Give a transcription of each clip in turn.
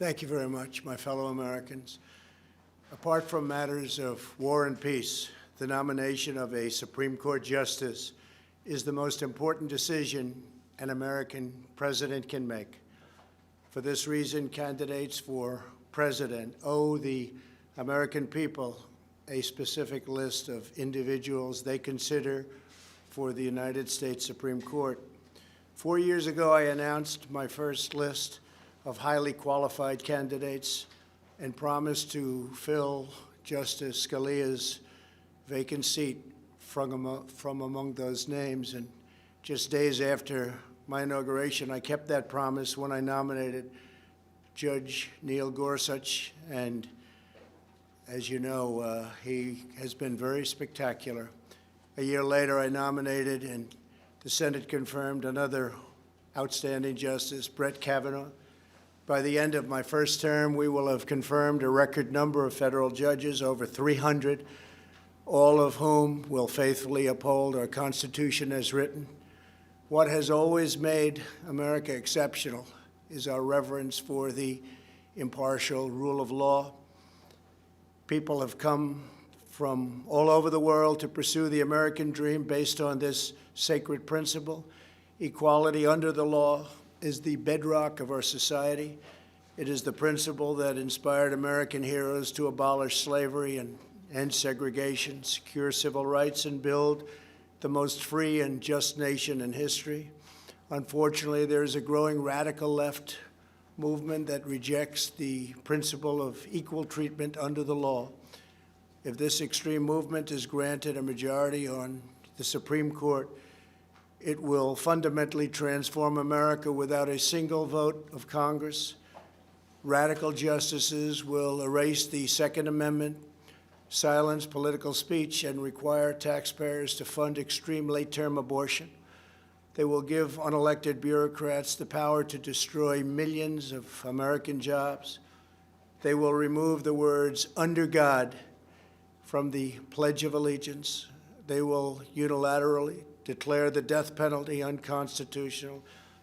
Thank you very much, my fellow Americans. Apart from matters of war and peace, the nomination of a Supreme Court justice is the most important decision an American president can make. For this reason, candidates for president owe the American people a specific list of individuals they consider for the United States Supreme Court. 4 years ago, I announced my first list of highly qualified candidates and promised to fill Justice Scalia's vacant seat from among those names. And just days after my inauguration, I kept that promise when I nominated Judge Neil Gorsuch, and as you know, he has been very spectacular. A year later, I nominated, and the Senate confirmed, another outstanding justice, Brett Kavanaugh. By the end of my first term, we will have confirmed a record number of federal judges, over 300, all of whom will faithfully uphold our Constitution as written. What has always made America exceptional is our reverence for the impartial rule of law. People have come from all over the world to pursue the American dream based on this sacred principle. Equality under the law is the bedrock of our society. It is the principle that inspired American heroes to abolish slavery and end segregation, secure civil rights, and build the most free and just nation in history. Unfortunately, there is a growing radical left movement that rejects the principle of equal treatment under the law. If this extreme movement is granted a majority on the Supreme Court, it will fundamentally transform America without a single vote of Congress. Radical justices will erase the Second Amendment, silence political speech, and require taxpayers to fund extreme late-term abortion. They will give unelected bureaucrats the power to destroy millions of American jobs. They will remove the words "under God" from the Pledge of Allegiance. They will unilaterally declare the death penalty unconstitutional,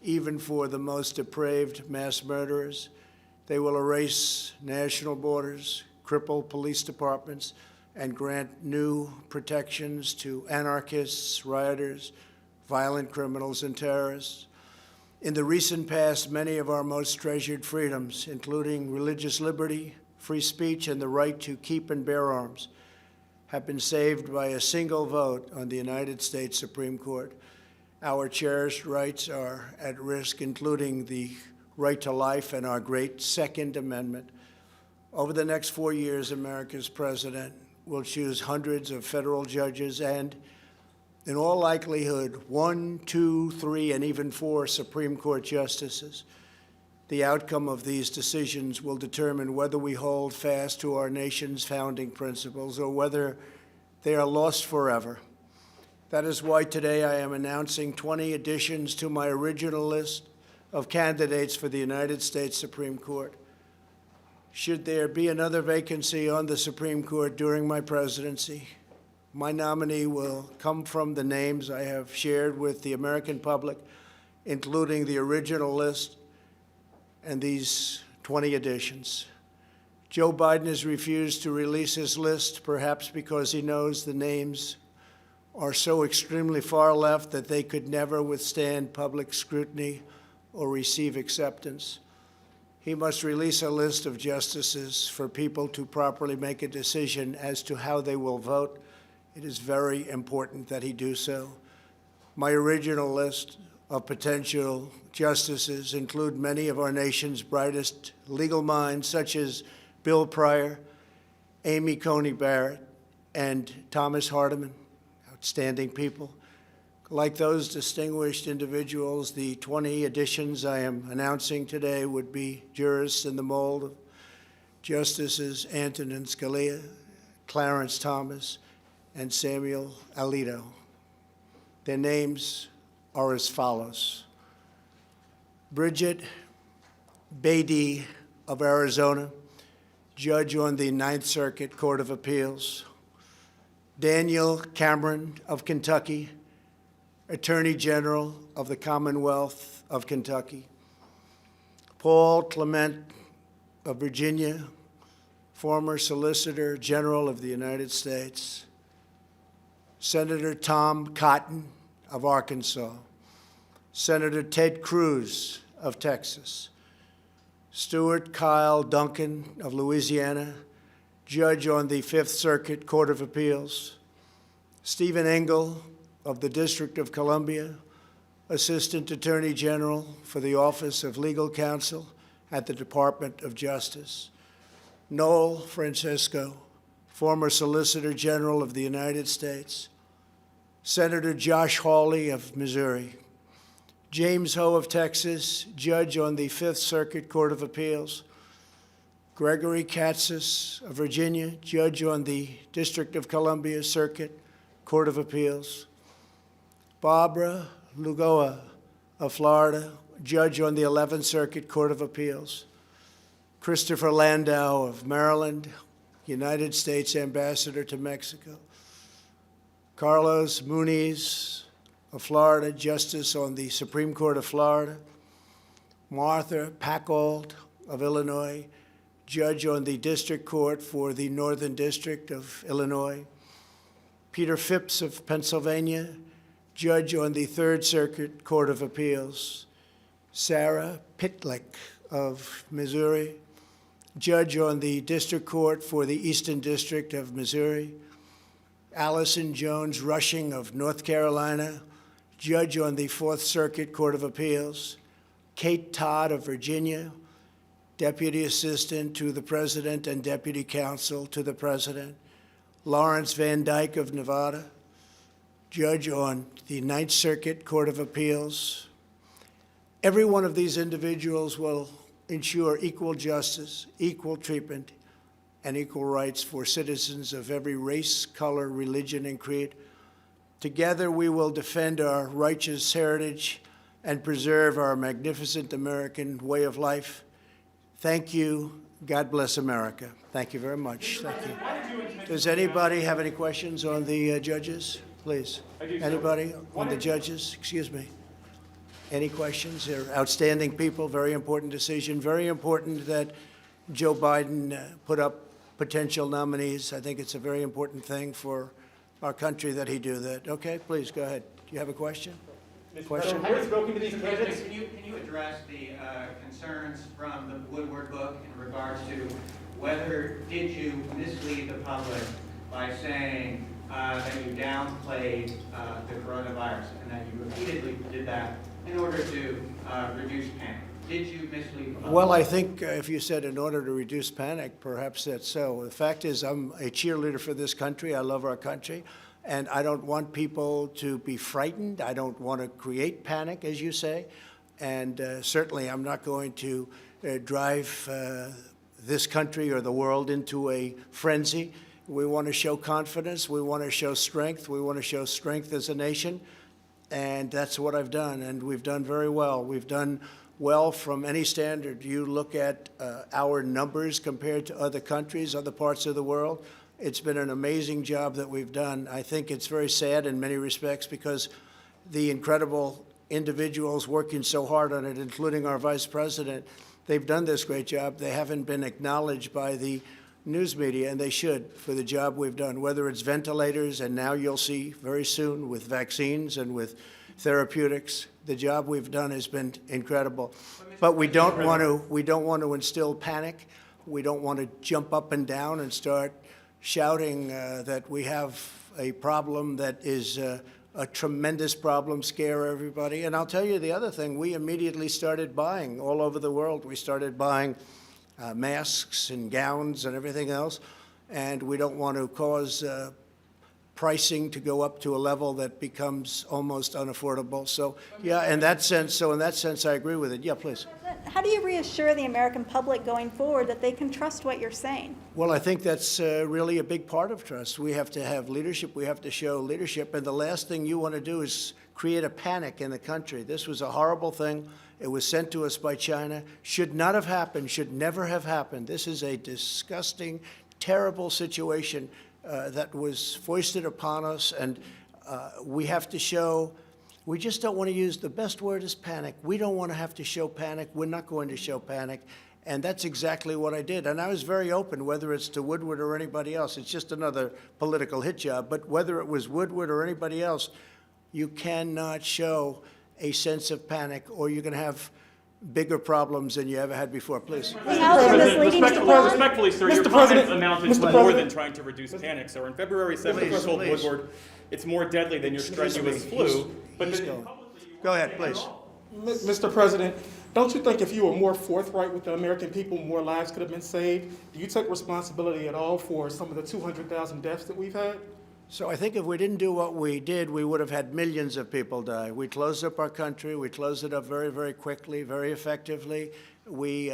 even for the most depraved mass murderers. They will erase national borders, cripple police departments, and grant new protections to anarchists, rioters, violent criminals, and terrorists. In the recent past, many of our most treasured freedoms, including religious liberty, free speech, and the right to keep and bear arms, have been saved by a single vote on the United States Supreme Court. Our cherished rights are at risk, including the right to life and our great Second Amendment. Over the next 4 years, America's president will choose hundreds of federal judges and, in all likelihood, 1, 2, 3, and even 4 Supreme Court justices. The outcome of these decisions will determine whether we hold fast to our nation's founding principles or whether they are lost forever. That is why today I am announcing 20 additions to my original list of candidates for the United States Supreme Court. Should there be another vacancy on the Supreme Court during my presidency, my nominee will come from the names I have shared with the American public, including the original list and these 20 additions. Joe Biden has refused to release his list, perhaps because he knows the names are so extremely far left that they could never withstand public scrutiny or receive acceptance. He must release a list of justices for people to properly make a decision as to how they will vote. It is very important that he do so. My original list of potential justices include many of our nation's brightest legal minds, such as Bill Pryor, Amy Coney Barrett, and Thomas Hardiman, outstanding people. Like those distinguished individuals, the 20 additions I am announcing today would be jurists in the mold of Justices Antonin Scalia, Clarence Thomas, and Samuel Alito. Their names are as follows: Bridget Beatty of Arizona, judge on the Ninth Circuit Court of Appeals; Daniel Cameron of Kentucky, Attorney General of the Commonwealth of Kentucky; Paul Clement of Virginia, former Solicitor General of the United States, Senator Tom Cotton of Arkansas, Senator Ted Cruz of Texas, Stuart Kyle Duncan of Louisiana, Judge on the Fifth Circuit Court of Appeals, Stephen Engel of the District of Columbia, Assistant Attorney General for the Office of Legal Counsel at the Department of Justice, Noel Francisco, former Solicitor General of the United States, Senator Josh Hawley of Missouri, James Ho of Texas, Judge on the Fifth Circuit Court of Appeals, Gregory Katsas of Virginia, Judge on the District of Columbia Circuit Court of Appeals, Barbara Lugoa of Florida, Judge on the 11th Circuit Court of Appeals, Christopher Landau of Maryland, United States Ambassador to Mexico, Carlos Muniz of Florida, Justice on the Supreme Court of Florida, Martha Packold of Illinois, Judge on the District Court for the Northern District of Illinois, Peter Phipps of Pennsylvania, Judge on the Third Circuit Court of Appeals, Sarah Pitlick of Missouri, Judge on the District Court for the Eastern District of Missouri, Allison Jones Rushing of North Carolina, Judge on the Fourth Circuit Court of Appeals, Kate Todd of Virginia, Deputy Assistant to the President and Deputy Counsel to the President, Lawrence Van Dyke of Nevada, Judge on the Ninth Circuit Court of Appeals. Every one of these individuals will ensure equal justice, equal treatment, and equal rights for citizens of every race, color, religion, and creed. Together, we will defend our righteous heritage and preserve our magnificent American way of life. Thank you. God bless America. Thank you very much. Thank you. Does anybody have any questions on the judges? Please. Anybody on the judges? Excuse me. Any questions? They're outstanding people, very important decision. Very important that Joe Biden put up potential nominees. I think it's a very important thing for our country that he do that. Okay, please, go ahead. Do you have a question? Question? Mr. President, can you address the concerns from the Woodward book in regards to whether did you mislead the public by saying that you downplayed the coronavirus and that you repeatedly did that in order to reduce panic? Did you mislead the public? Well, I think if you said in order to reduce panic, perhaps that's so. The fact is I'm a cheerleader for this country. I love our country. And I don't want people to be frightened. I don't want to create panic, as you say. And certainly I'm not going to drive this country or the world into a frenzy. We want to show confidence. We want to show strength. We want to show strength as a nation. And that's what I've done. And we've done very well. We've done well from any standard. You look at our numbers compared to other countries, other parts of the world. It's been an amazing job that we've done. I think it's very sad in many respects because the incredible individuals working so hard on it, including our vice president, they've done this great job. They haven't been acknowledged by the news media, and they should, for the job we've done, whether it's ventilators, and now you'll see very soon with vaccines and with therapeutics. The job we've done has been incredible. But we don't want to instill panic. We don't want to jump up and down and start shouting that we have a problem that is a tremendous problem, scare everybody. And I'll tell you the other thing, we immediately started buying all over the world. We started buying masks and gowns and everything else, and we don't want to cause pricing to go up to a level that becomes almost unaffordable. So, yeah, in that sense, I agree with it. Yeah, please. How do you reassure the American public going forward that they can trust what you're saying? Well, I think that's really a big part of trust. We have to have leadership. We have to show leadership. And the last thing you want to do is create a panic in the country. This was a horrible thing. It was sent to us by China. Should not have happened, should never have happened. This is a disgusting, terrible situation that was foisted upon us. And we have to show. We just don't want to use, the best word is panic. We don't want to have to show panic. We're not going to show panic. And that's exactly what I did. And I was very open, whether it's to Woodward or anybody else. It's just another political hit job. But whether it was Woodward or anybody else, you cannot show a sense of panic, or you're going to have bigger problems than you ever had before. Please. Respectfully, sir, your comments amounted to more than trying to reduce panic. So on February 7th, you told Woodward it's more deadly than your strenuous flu. Go ahead, please. Mr. President, don't you think if you were more forthright with the American people, more lives could have been saved? Do you take responsibility at all for some of the 200,000 deaths that we've had? So I think if we didn't do what we did, we would have had millions of people die. We closed up our country. We closed it up very, very quickly, very effectively. We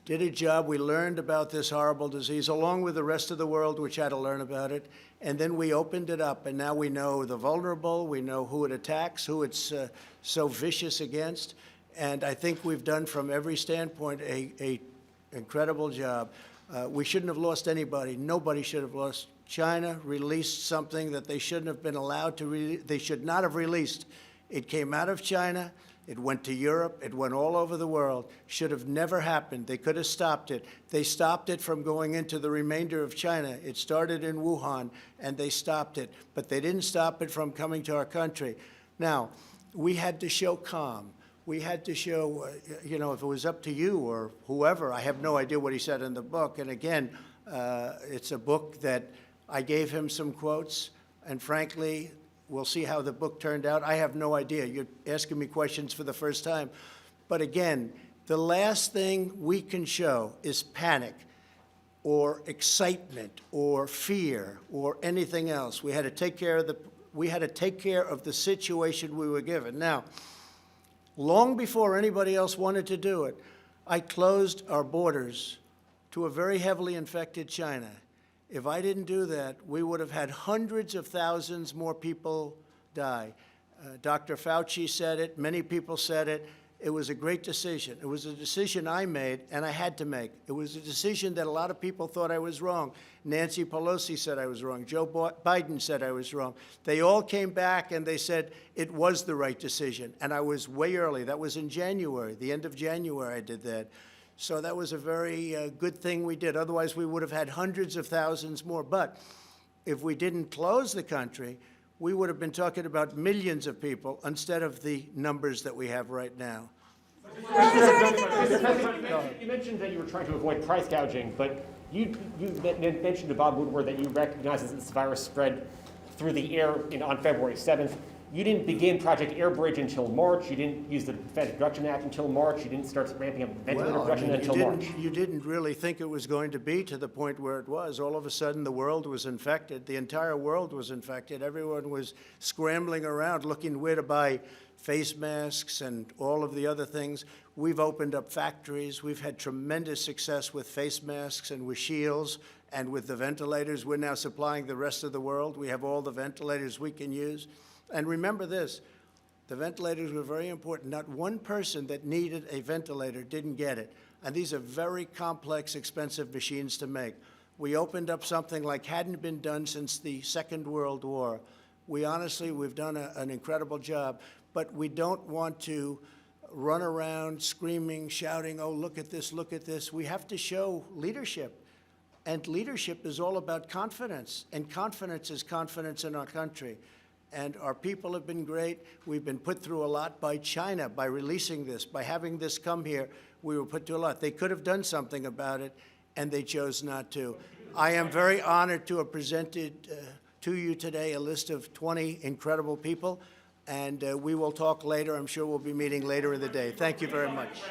did a job. We learned about this horrible disease, along with the rest of the world, which had to learn about it. And then we opened it up, and now we know the vulnerable. We know who it attacks, who it's so vicious against. And I think we've done, from every standpoint, a incredible job. We shouldn't have lost anybody. Nobody should have lost. China released something that they shouldn't have been allowed to they should not have released. It came out of China. It went to Europe. It went all over the world. Should have never happened. They could have stopped it. They stopped it from going into the remainder of China. It started in Wuhan, and they stopped it. But they didn't stop it from coming to our country. Now, we had to show calm. We had to show, if it was up to you or whoever, I have no idea what he said in the book. And again, it's a book that I gave him some quotes, and frankly, we'll see how the book turned out. I have no idea. You're asking me questions for the first time. But again, the last thing we can show is panic or excitement or fear or anything else. We had to take care of the situation we were given. Now, long before anybody else wanted to do it, I closed our borders to a very heavily infected China. If I didn't do that, we would have had hundreds of thousands more people die. Dr. Fauci said it. Many people said it. It was a great decision. It was a decision I made, and I had to make. It was a decision that a lot of people thought I was wrong. Nancy Pelosi said I was wrong. Joe Biden said I was wrong. They all came back, and they said it was the right decision. And I was way early. That was in January, the end of January I did that. So that was a very good thing we did. Otherwise, we would have had hundreds of thousands more. But if we didn't close the country, we would have been talking about millions of people instead of the numbers that we have right now. You mentioned that you were trying to avoid price gouging, but you mentioned to Bob Woodward that you recognize that this virus spread through the air on February 7th. You didn't begin Project Airbridge until March. You didn't use the Defense Production Act until March. You didn't start ramping up ventilator production until March. You didn't really think it was going to be to the point where it was. All of a sudden, the world was infected. The entire world was infected. Everyone was scrambling around looking where to buy face masks and all of the other things. We've opened up factories. We've had tremendous success with face masks and with shields and with the ventilators. We're now supplying the rest of the world. We have all the ventilators we can use. And remember this, the ventilators were very important. Not one person that needed a ventilator didn't get it. And these are very complex, expensive machines to make. We opened up something like hadn't been done since the Second World War. We've done an incredible job, but we don't want to run around screaming, shouting, oh, look at this, look at this. We have to show leadership. And leadership is all about confidence. And confidence is confidence in our country. And our people have been great. We've been put through a lot by China, by releasing this, by having this come here. We were put through a lot. They could have done something about it, and they chose not to. I am very honored to have presented to you today a list of 20 incredible people, and we will talk later. I'm sure we'll be meeting later in the day. Thank you very much.